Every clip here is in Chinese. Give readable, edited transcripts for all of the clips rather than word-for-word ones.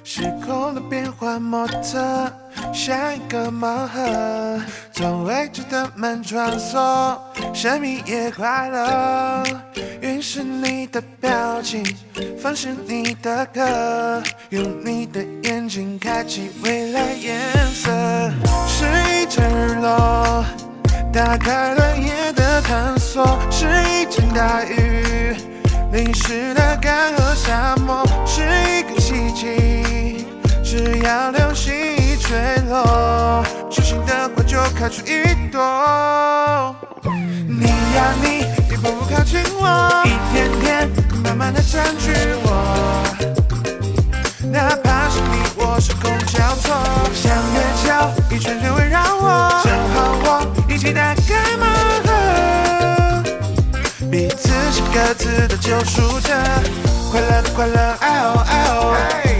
时空的变幻模特，像一个盲盒，从未知的门穿梭，神秘也快乐。晕是你的表情，放是你的歌，用你的眼睛开启未来颜色。是一场日落，打开了夜的探索，是一场大雨，淋湿了干涸沙漠，是一个奇迹，只要流星一坠落，手心的花就开出一朵。你呀你，一步步靠近我，一天天慢慢的占据我，哪怕是你我时空交错，像月球一圈圈围绕我，正好我一起打开盲盒，彼此是各自的救赎者，快乐的快乐，哎哦哎哦，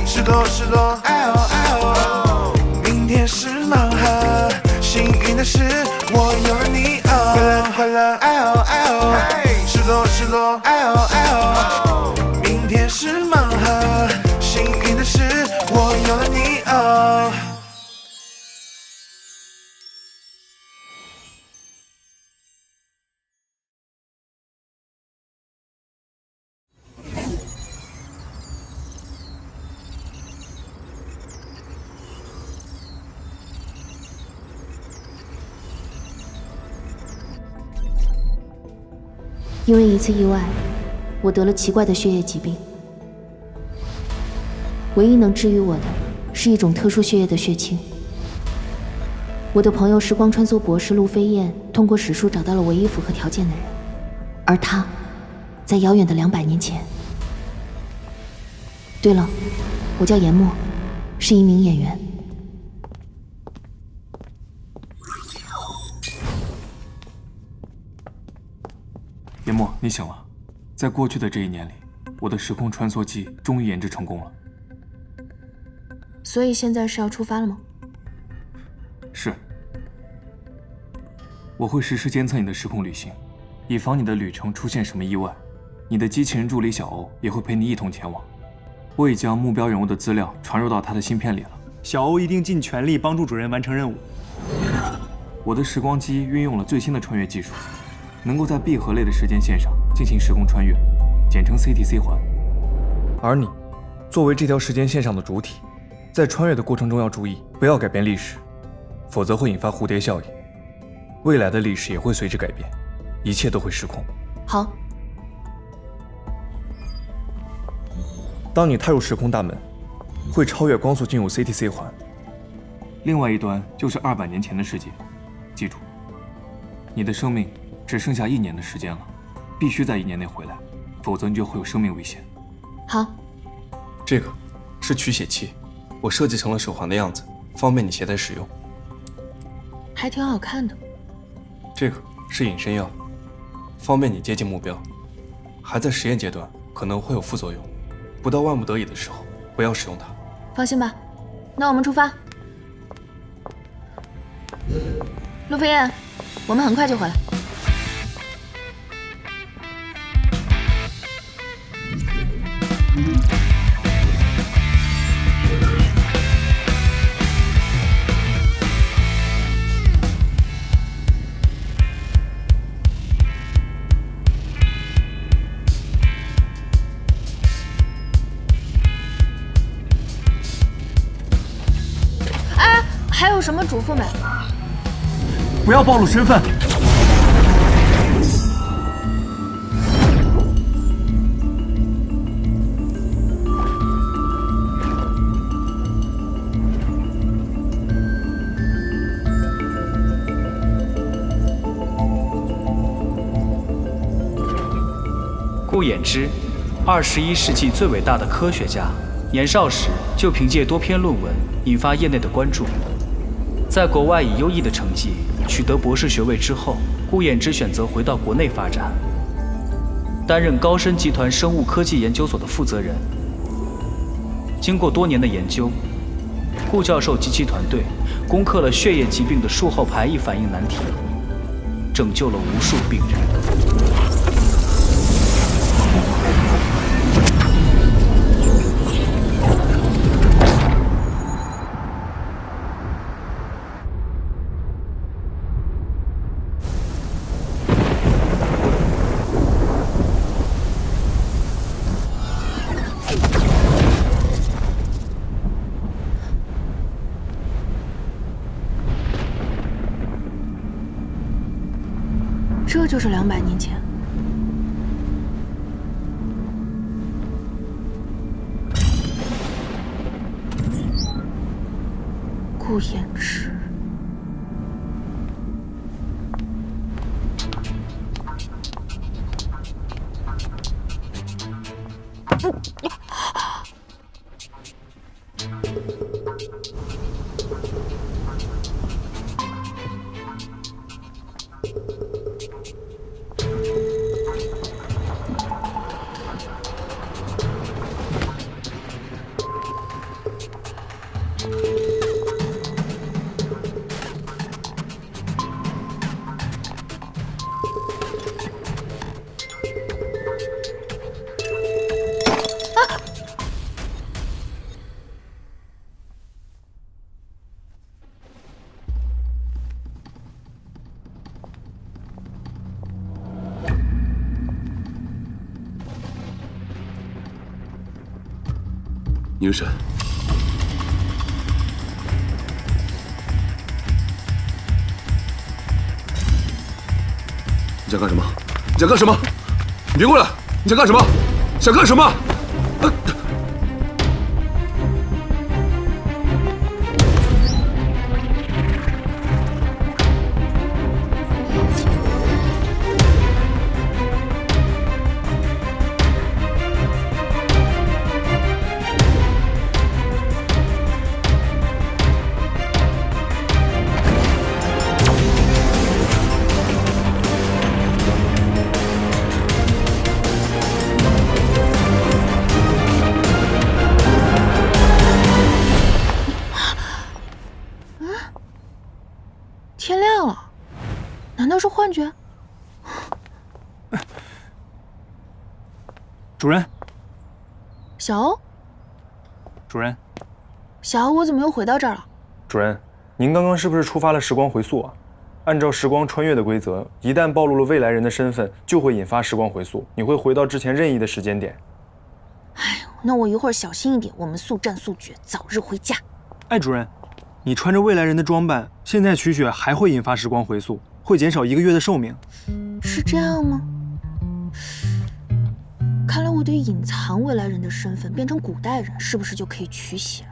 失落失落，哎哦哎哦，明天是盲盒，幸运的是我有了你哦，快乐的快乐，哎哦哎哦，失落失落，哎哦哎哦，明天是盲盒，幸运的是我有了你哦。因为一次意外，我得了奇怪的血液疾病。唯一能治愈我的，是一种特殊血液的血清。我的朋友时光穿梭博士陆飞燕，通过史书找到了唯一符合条件的人，而他，在遥远的200年前。对了，我叫严默，是一名演员。严默，你醒了。在过去的这1年里，我的时空穿梭机终于研制成功了。所以现在是要出发了吗？是。我会实时监测你的时空旅行，以防你的旅程出现什么意外。你的机器人助理小欧也会陪你一同前往。我已将目标人物的资料传入到他的芯片里了。小欧一定尽全力帮助主人完成任务。我的时光机运用了最新的穿越技术，能够在闭合类的时间线上进行时空穿越，简称 CTC 环。而你，作为这条时间线上的主体，在穿越的过程中要注意，不要改变历史，否则会引发蝴蝶效应，未来的历史也会随之改变，一切都会失控。好。当你踏入时空大门，会超越光速进入 CTC 环，另外一端就是200年前的世界。记住，你的生命只剩下1年的时间了，必须在1年内回来，否则你就会有生命危险。好。这个是取血器，我设计成了手环的样子，方便你携带使用。还挺好看的。这个是隐身药，方便你接近目标。还在实验阶段，可能会有副作用，不到万不得已的时候，不要使用它。放心吧，那我们出发。陆飞燕，我们很快就回来。哎，还有什么嘱咐没？不要暴露身份。顾衍之，21世纪最伟大的科学家，年少时就凭借多篇论文引发业内的关注。在国外以优异的成绩取得博士学位之后，顾衍之选择回到国内发展，担任高深集团生物科技研究所的负责人。经过多年的研究，顾教授及其团队攻克了血液疾病的术后排异反应难题，拯救了无数病人。这就是200年前。顾衍之。宁神，你想干什么？你想干什么？你别过来！你想干什么？想干什么？天亮了，难道是幻觉？主人，小欧，主人，小欧，我怎么又回到这儿了？主人，您刚刚是不是触发了时光回溯啊？按照时光穿越的规则，一旦暴露了未来人的身份，就会引发时光回溯，你会回到之前任意的时间点。哎，那我一会儿小心一点，我们速战速决，早日回家。哎，主人，你穿着未来人的装扮，现在取血还会引发时光回溯，会减少1个月的寿命。是这样吗？看来我得隐藏未来人的身份，变成古代人，是不是就可以取血了？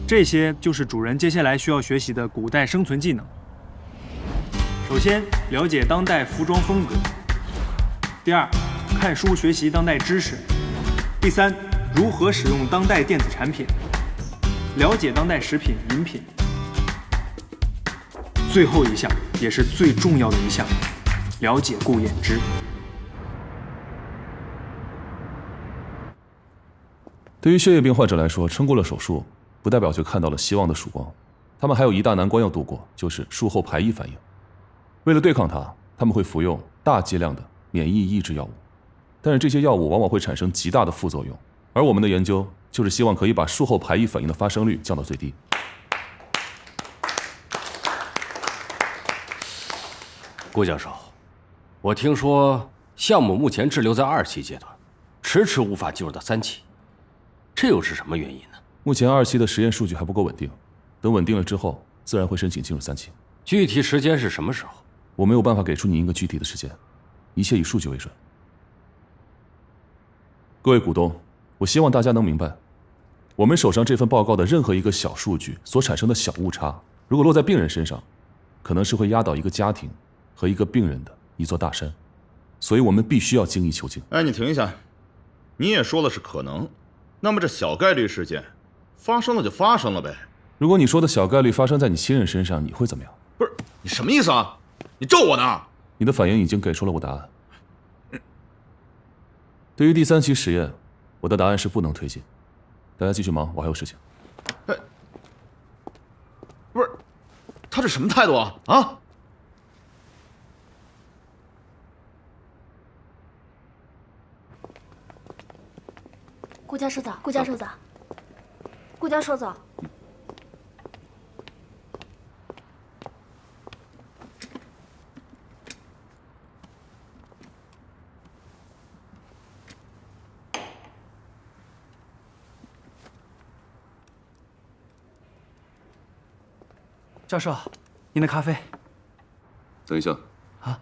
这些就是主人接下来需要学习的古代生存技能。首先，了解当代服装风格；第二，看书学习当代知识；第三，如何使用当代电子产品；了解当代食品、饮品；最后一项也是最重要的一项，了解顾衍之。对于血液病患者来说，撑过了手术，不代表就看到了希望的曙光。他们还有一大难关要度过，就是术后排异反应。为了对抗它，他们会服用大剂量的免疫抑制药物，但是这些药物往往会产生极大的副作用。而我们的研究就是希望可以把术后排异反应的发生率降到最低。顾教授，我听说项目目前滞留在2期阶段，迟迟无法进入到3期，这又是什么原因呢？目前2期的实验数据还不够稳定，等稳定了之后，自然会申请进入3期。具体时间是什么时候？我没有办法给出你一个具体的时间，一切以数据为准。各位股东，我希望大家能明白，我们手上这份报告的任何一个小数据所产生的小误差，如果落在病人身上，可能是会压倒一个家庭和一个病人的一座大山，所以我们必须要精益求精。哎，你停一下，你也说了是可能，那么这小概率事件发生了就发生了呗。如果你说的小概率发生在你亲人身上，你会怎么样？不是你什么意思啊？你咒我呢？你的反应已经给出了我答案。对于第3期实验，我的答案是不能推进。大家继续忙，我还有事情。不是，他这什么态度啊？啊！顾教授早，顾教授早，顾教授早。教授，您的咖啡。等一下，啊，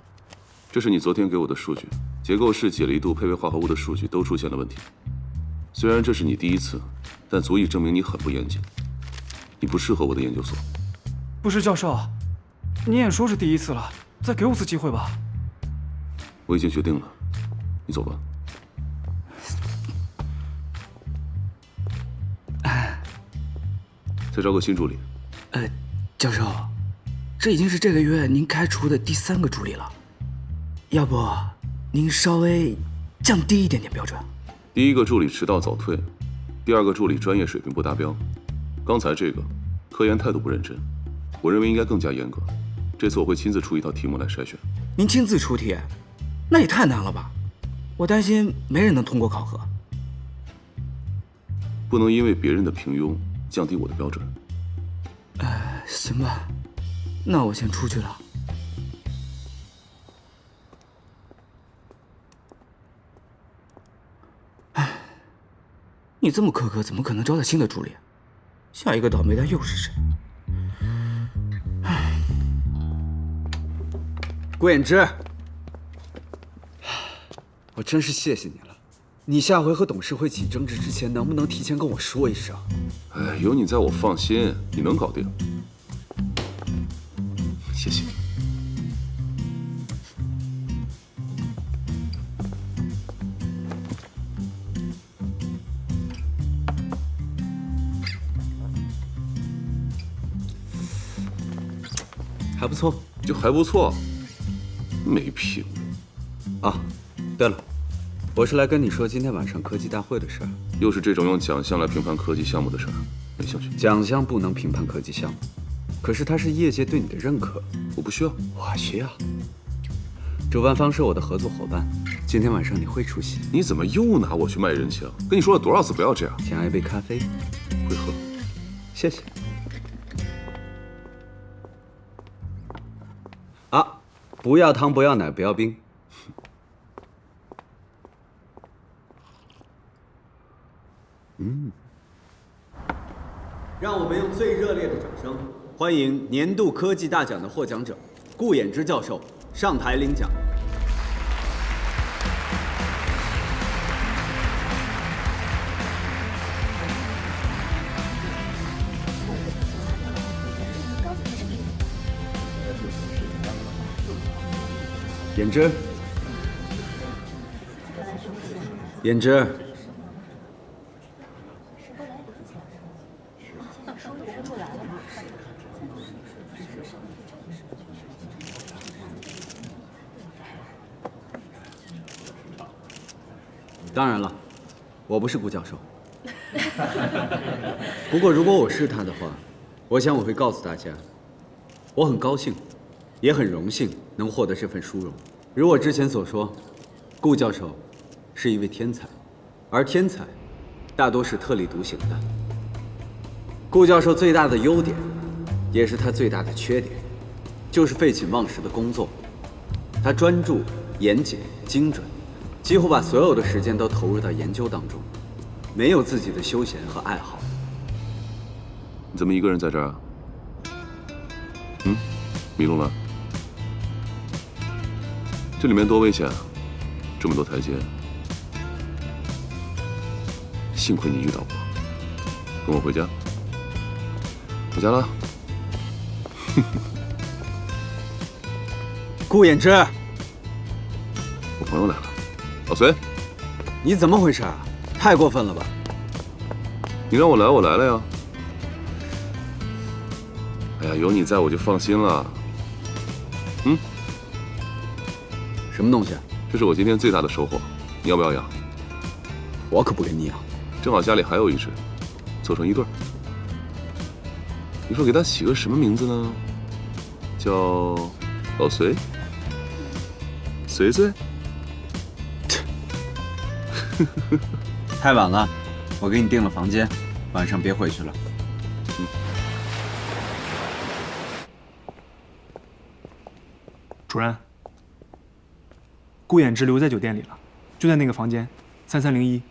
这是你昨天给我的数据，结构式、解离度、配位化合物的数据都出现了问题。虽然这是你第一次，但足以证明你很不严谨，你不适合我的研究所。不是教授，你也说是第一次了，再给我次机会吧。我已经决定了，你走吧。再招个新助理。教授，这已经是这个月您开除的第3个助理了，要不您稍微降低一点点标准？第1个助理迟到早退，第2个助理专业水平不达标，刚才这个科研态度不认真，我认为应该更加严格。这次我会亲自出一套题目来筛选。您亲自出题，那也太难了吧？我担心没人能通过考核。不能因为别人的平庸降低我的标准。行吧，那我先出去了。你这么苛刻，怎么可能招到新的助理？下一个倒霉蛋又是谁？顾衍之，我真是谢谢你了。你下回和董事会起争执之前，能不能提前跟我说一声？哎，有你在我放心，你能搞定。谢谢。还不错，就还不错，没品啊。对了，我是来跟你说今天晚上科技大会的事儿。又是这种用奖项来评判科技项目的事儿，没兴趣。奖项不能评判科技项目，可是它是业界对你的认可。我不需要。我需要。主办方是我的合作伙伴，今天晚上你会出席。你怎么又拿我去卖人情？跟你说了多少次不要这样？想要一杯咖啡？会喝。谢谢。啊，不要汤，不要奶，不要冰。让我们用最热烈的掌声欢迎年度科技大奖的获奖者顾衍之教授上台领奖。衍之，衍之。当然了，我不是顾教授。不过如果我是他的话，我想我会告诉大家，我很高兴，也很荣幸能获得这份殊荣。如我之前所说，顾教授是一位天才，而天才大多是特立独行的。顾教授最大的优点，也是他最大的缺点，就是废寝忘食的工作。他专注、严谨、精准，几乎把所有的时间都投入到研究当中，没有自己的休闲和爱好。你怎么一个人在这儿啊？迷路了？这里面多危险啊！这么多台阶，幸亏你遇到我，跟我回家。回家了。顾衍之，我朋友来了，老隋，你怎么回事啊？太过分了吧！你让我来，我来了呀。哎呀，有你在我就放心了。什么东西啊？这是我今天最大的收获，你要不要养？我可不跟你养。正好家里还有一只，凑成一对儿。你说给它起个什么名字呢？叫老隋？隋隋？太晚了，我给你订了房间，晚上别回去了。主任，顾衍之留在酒店里了，就在那个房间3301。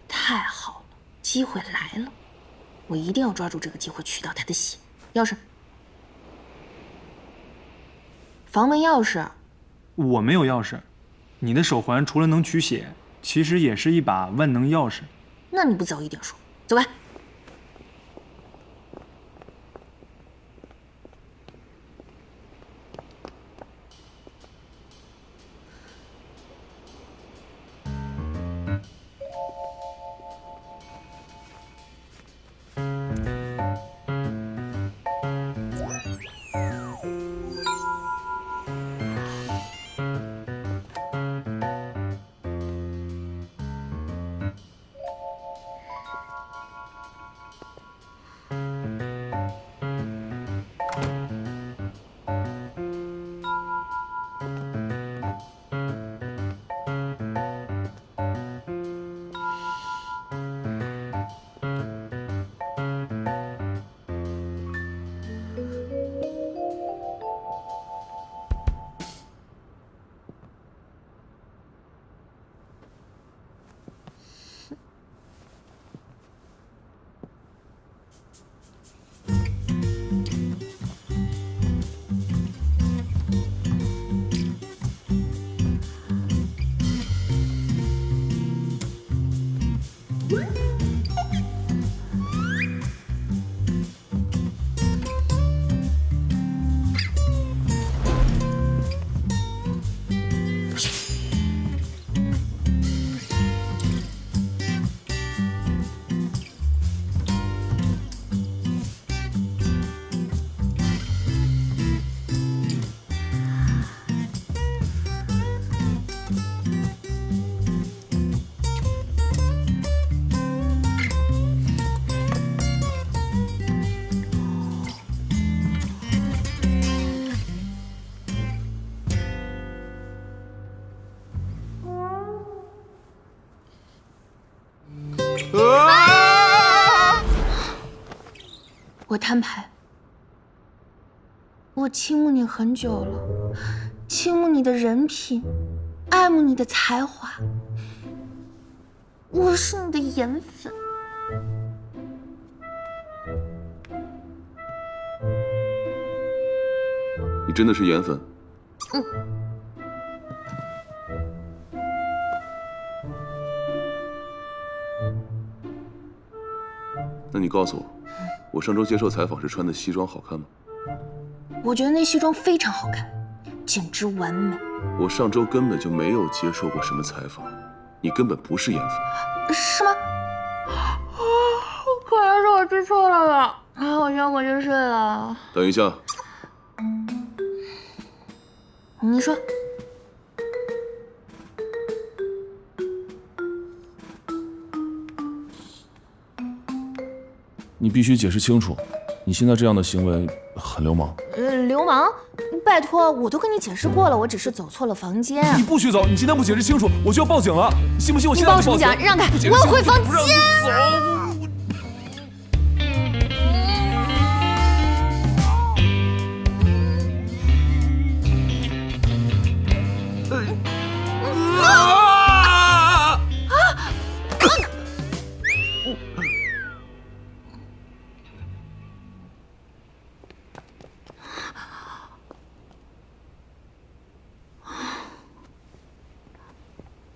太好了，机会来了，我一定要抓住这个机会取到他的血。钥匙，房门钥匙。我没有钥匙，你的手环除了能取血，其实也是一把万能钥匙。那你不早一点说？走吧。我摊牌，我倾慕你很久了，倾慕你的人品，爱慕你的才华，我是你的颜粉。你真的是颜粉？那你告诉我，我上周接受采访时穿的西装好看吗？我觉得那西装非常好看，简直完美。我上周根本就没有接受过什么采访，你根本不是颜粉。是吗？可能是我记错了吧。我先回去睡了。等一下，你说。你必须解释清楚，你现在这样的行为很流氓。流氓？拜托，我都跟你解释过了，我只是走错了房间。你不许走！你今天不解释清楚，我就要报警了！你信不信我现在就报警？你报什么警？让开！我要回房间。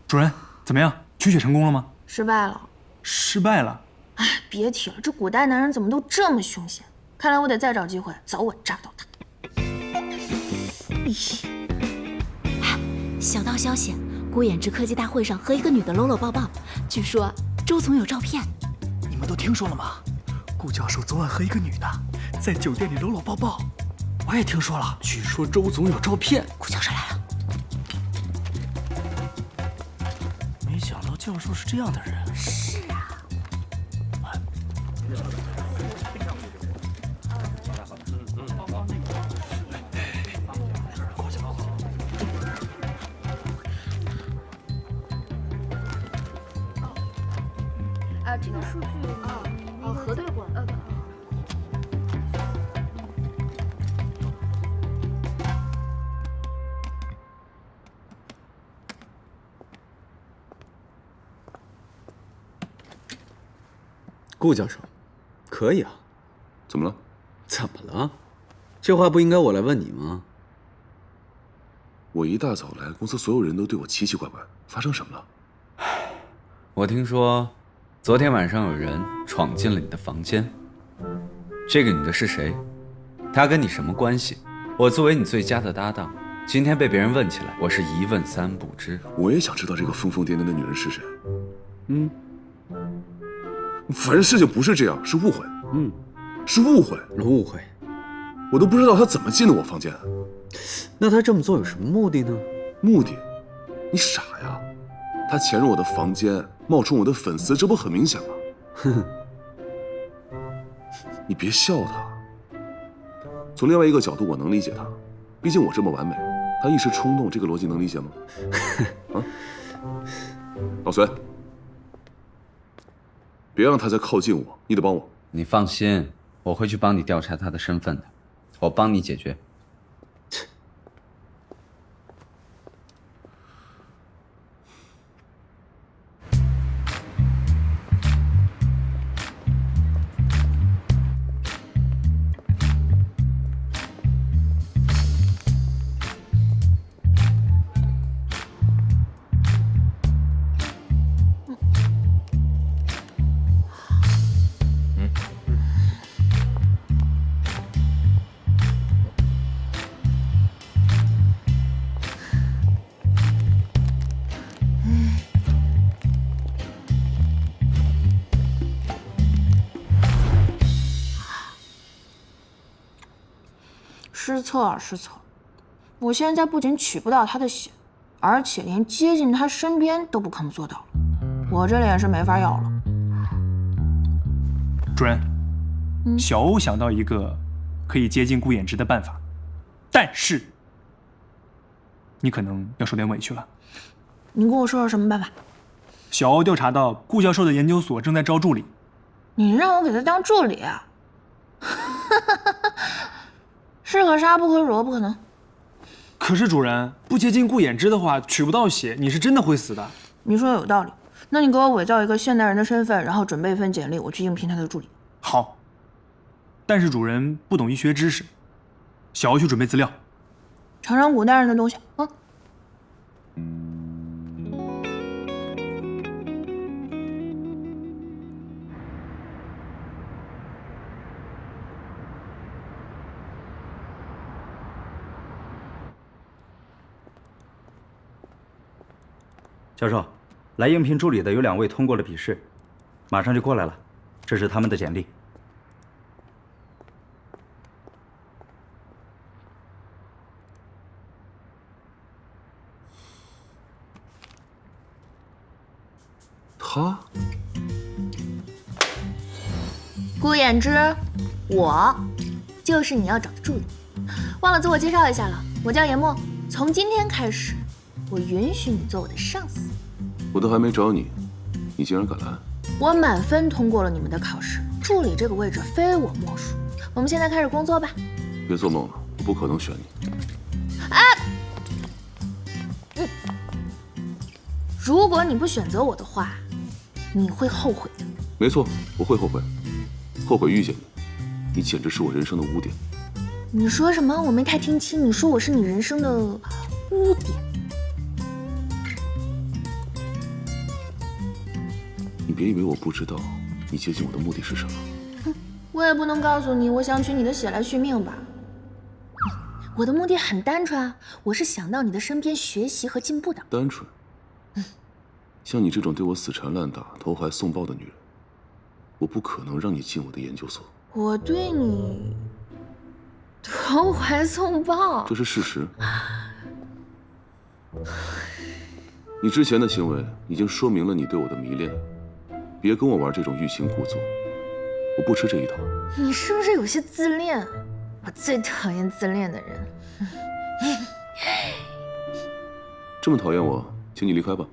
主任，怎么样？取血成功了吗？失败了。失败了？哎，别提了，这古代男人怎么都这么凶险？看来我得再找机会，早晚炸到他。小道消息，顾衍之科技大会上和一个女的搂搂抱抱，据说周总有照片。你们都听说了吗？顾教授昨晚和一个女的在酒店里搂搂抱抱。我也听说了，据说周总有照片。顾教授来了。教授是这样的人。是啊。这个数据核对过了。顾教授，可以啊。怎么了？怎么了？这话不应该我来问你吗？我一大早来，公司所有人都对我奇奇怪怪，发生什么了？我听说，昨天晚上有人闯进了你的房间。这个女的是谁？她跟你什么关系？我作为你最佳的搭档，今天被别人问起来，我是一问三不知。我也想知道这个疯疯癫癫的女人是谁。反正事情不是这样，是误会。是误会。误会。我都不知道她怎么进的我房间。那她这么做有什么目的呢？目的？你傻呀？她潜入我的房间，冒充我的粉丝，这不很明显吗？哼。你别笑她。从另外一个角度，我能理解她，毕竟我这么完美，她一时冲动，这个逻辑能理解吗？啊，老隋，别让她再靠近我，你得帮我。你放心，我会去帮你调查她的身份的，我帮你解决。失策！我现在不仅取不到他的血，而且连接近他身边都不可能做到了。我这脸是没法要了。主任，小欧想到一个可以接近顾衍之的办法，但是你可能要受点委屈了。你跟我说说什么办法？小欧调查到顾教授的研究所正在招助理。你让我给他当助理啊？是可杀不可辱，不可能。可是主人，不接近顾衍之的话，取不到血，你是真的会死的。你说有道理，那你给我伪造一个现代人的身份，然后准备一份简历，我去应聘他的助理。好。但是主人不懂医学知识，小欧去准备资料。尝尝古代人的东西啊。教授，来应聘助理的有2位通过了笔试，马上就过来了，这是他们的简历。他？顾衍之，我就是你要找的助理。忘了自我介绍一下了，我叫严墨，从今天开始，我允许你做我的上司。我都还没找你，你竟然敢来！我满分通过了你们的考试，助理这个位置非我莫属。我们现在开始工作吧。别做梦了，我不可能选你。啊！如果你不选择我的话，你会后悔的。没错，我会后悔，后悔遇见你，你简直是我人生的污点。你说什么？我没太听清。你说我是你人生的污点？你别以为我不知道你接近我的目的是什么。我也不能告诉你，我想取你的血来续命吧。我的目的很单纯啊，我是想到你的身边学习和进步的。单纯？像你这种对我死缠烂打、投怀送抱的女人，我不可能让你进我的研究所。我对你投怀送抱，这是事实。你之前的行为已经说明了你对我的迷恋，别跟我玩这种欲擒故纵，我不吃这一套。你是不是有些自恋？我最讨厌自恋的人。这么讨厌我，请你离开吧。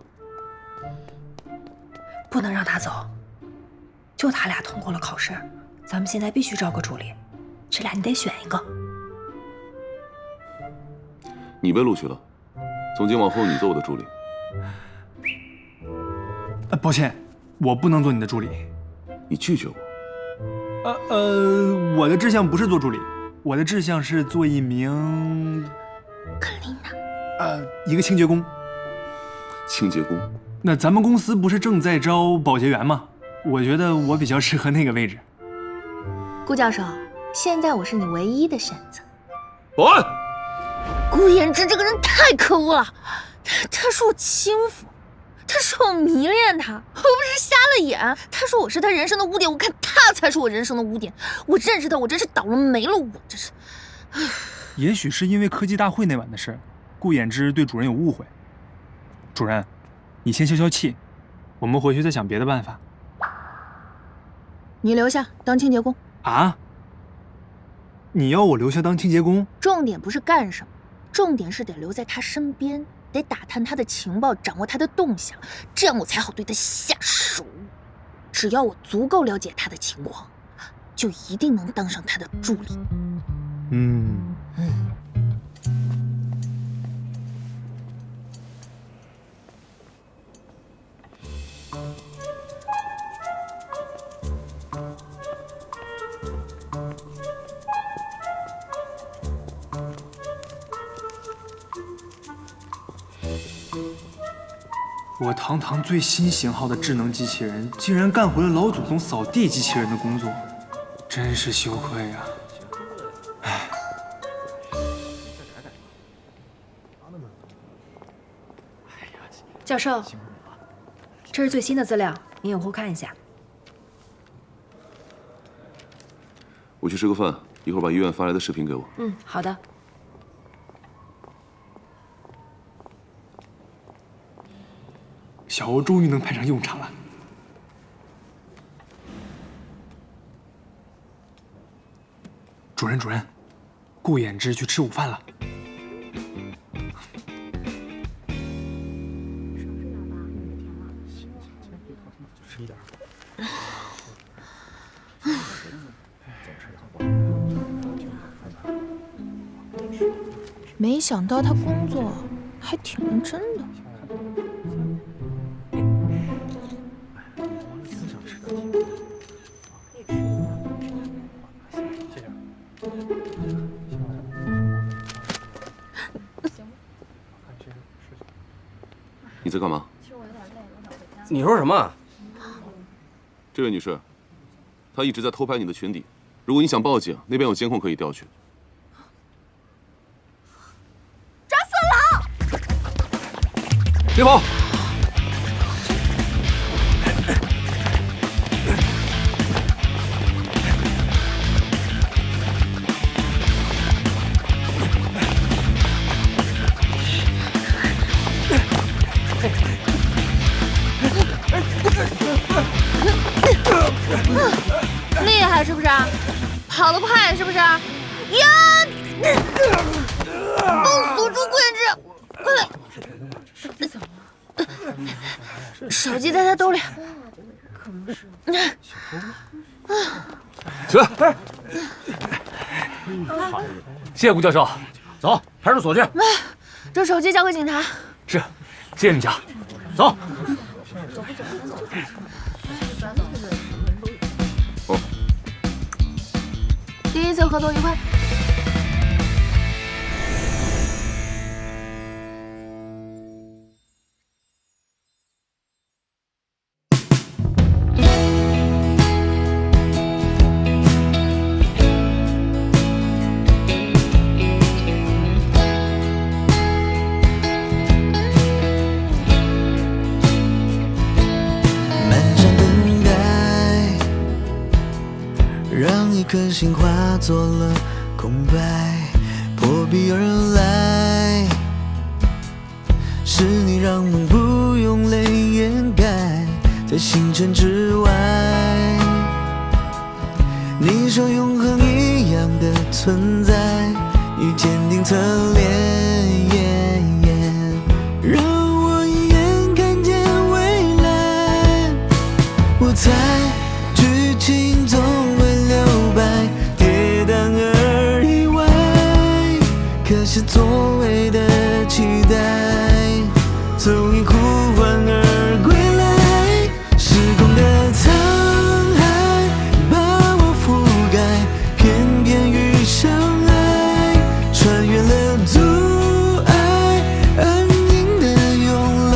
不能让他走，就他俩通过了考试，咱们现在必须招个助理，这俩你得选一个。你被录取了，从今往后你做我的助理。抱歉，我不能做你的助理。你拒绝我？我的志向不是做助理，我的志向是做一名克琳娜。一个清洁工。清洁工？那咱们公司不是正在招保洁员吗？我觉得我比较适合那个位置。顾教授，现在我是你唯一的选择。保安。顾衍之这个人太可恶了，他说我轻浮，他说我迷恋他，我又不是瞎了眼。他说我是他人生的污点，我看他才是我人生的污点。我认识他，我真是倒了霉了，我真是。也许是因为科技大会那晚的事，顾衍之对主任有误会。主任，你先消消气，我们回去再想别的办法。你留下当清洁工啊？你要我留下当清洁工？重点不是干什么，重点是得留在他身边，得打探他的情报，掌握他的动向，这样我才好对他下手。只要我足够了解他的情况，就一定能当上他的助理。我堂堂最新型号的智能机器人，竟然干回了老祖宗扫地机器人的工作，真是羞愧呀！唉。教授，这是最新的资料，您有空看一下。我去吃个饭，一会儿把医院发来的视频给我。好的。小欧终于能派上用场了。主任，顾衍之去吃午饭了。没想到他工作还挺认真的。你在干嘛？你说什么？这位女士，她一直在偷拍你的裙底。如果你想报警，那边有监控可以调取。抓色狼！别跑！厉害是不是？跑得快是不是？呀！都锁住顾衍之，快来！手机在他兜里。起来！谢谢顾教授，走，派出所去。这手机交给警察。是，谢谢你家。走。第一次合作愉快。让一颗心化作了空白，破壁而来，是你让梦不用泪掩盖在星辰之外。你说永恒一样的存在，你坚定侧脸，让我一眼看见未来。我猜剧情总会留白，跌宕而意外，可是所谓的期待总已呼唤而归来。时空的沧海把我覆盖，偏偏遇上爱，穿越了阻碍，安静的慵懒，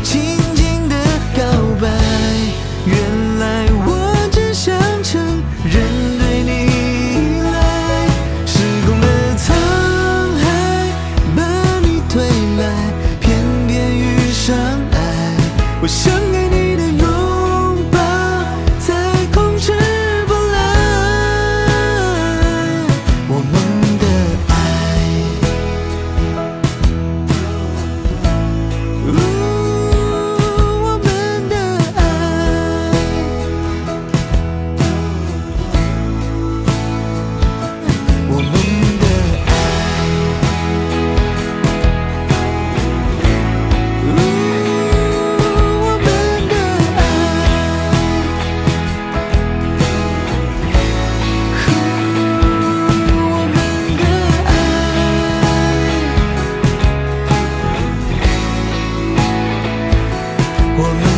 轻轻的告白。原来我只想承认对你依赖，时空的沧海把你推来，偏偏遇上爱。我想给你的拥抱，再控制不来我们的爱。我们的爱，我们的我们